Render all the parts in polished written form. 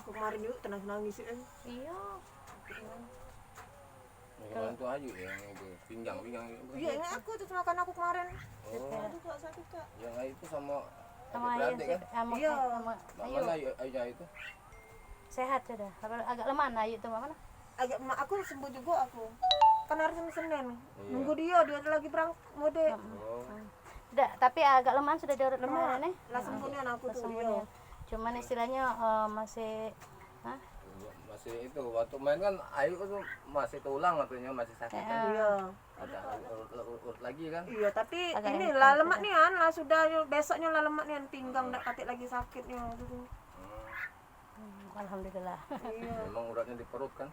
aku kemarin juga nangis Iya. Kemarin tuh Ayu yang itu pinggang iya ini aku tuh makan aku kemarin. Aduh kak sakit kak. yang Ayu itu sama Ayu adik kan sama Iya. Ayu. mana Ayu itu Sehat sudah. Agak lemah Ayu tuh mana? Agak aku sembuh juga aku. Kan hari Senin. Iya. Nunggu dia lagi berangkat mode. oh Tidak, tapi agak lemah sudah diurut Lemah kemarin nih. lah sembuhnya aku tuh Sembuhnya. dia. Cuman istilahnya masih masih itu waktu main kan Ayu tuh masih tulang katanya masih sakit kan Iya. ada urut lagi kan Iya, tapi Agak ini enak lah sudah. lemak nih kan, lah sudah besoknya lah lemak nih pinggang ndak katik lagi sakitnya gitu. alhamdulillah. Iya. memang uratnya di perut kan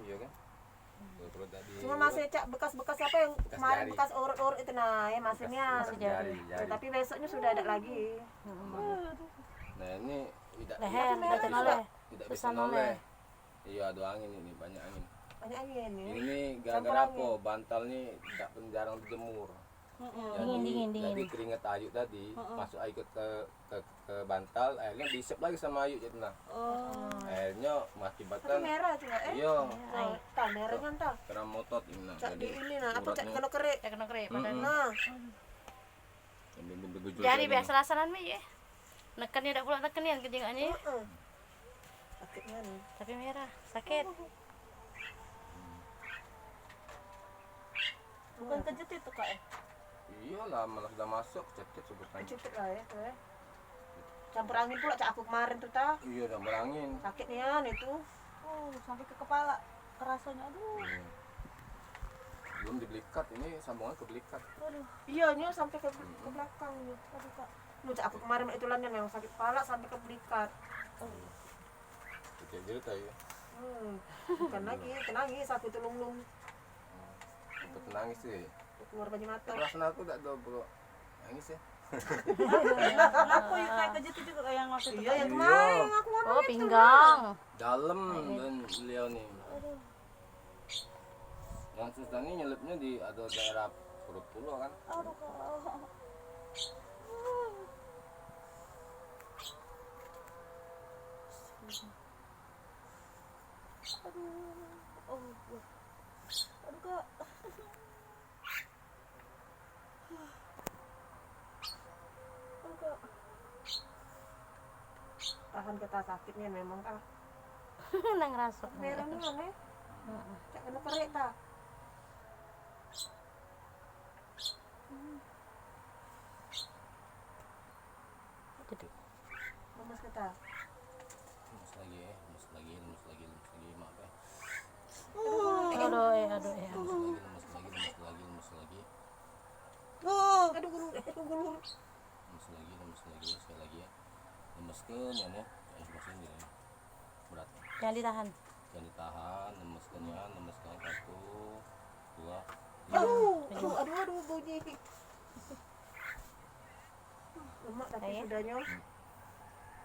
iya kan di perut tadi Cuma masih bekas-bekas apa yang Bekas kemarin jari. bekas urut-urut itu nah ya masih nih. Bekas jari. Tapi besoknya sudah ada lagi. Nah ini tidak Leher, tidak tidak bisa, noleh. tidak Susah bisa noleh. noleh. Iya ada angin ini banyak angin. Banyak angin ya. Ini Campur gara-gara angin. apa? Bantal nih tidak jarang dijemur. Dingin. Jadi keringet Ayu tadi masuk air ke bantal, akhirnya diisep lagi sama Ayu jadi nah. Akhirnya Tapi mengakibatkan merah juga iya Tah merahnya entah. kena motot ini nah. Cak di Jadi ini nah apa cak uratnya kena kerik. Ya kena kering padahal. Nah, bibir-bibir Jadi ini. biasa rasanan mi ya. Nekannya tidak pula nekanian kejengannya ya. sakitnya nih. Tapi merah, sakit. Bukan kejut itu kak ya? Iyalah malah sudah masuk cetek sebutannya. Cukup lah ya tuh ya. Campur angin pula cak aku kemarin tuh tah. Iya udah berangin. Sakitnya itu. Sampai ke kepala kerasanya aduh. Belum dibelikat ini sambungan ke belikat. Iya nya sampai ke belakang nih. Aduh kak. Lu cak aku kemarin itu lannya memang sakit kepala sampai ke belikat. Cerita ya. Bukan lagi, nangis aku tuh lunglung. Untuk nangis sih. Keluar banyak mata. Perasaan aku tak ada bro. Nangis ya. Aku yang kayak kejut itu juga yang waktu itu. Iya yang kemarin yang aku ngomong Oh, itu. pinggang. Dalam dan beliau nih. Yang susah nih nyelipnya di ada daerah perut pulau kan. Aduh kak. Aduh kak. Aduh kak. Tahan kita sakitnya memang kak. Nang rasuk. Merah nih aneh. Cak kena kerik kak. Jadi Lemas kita. Lemes lagi ya, lemes lagi, maaf ya. aduh ya. Lemes lagi. Aduh gulung. Lemes lagi sekali lagi ya. Lemeskan ya. Lemeskan gini. Berat. Jangan ditahan. Jangan ditahan, lemeskan 1, 2. Aduh bunyi. Lemak tapi sudahnya.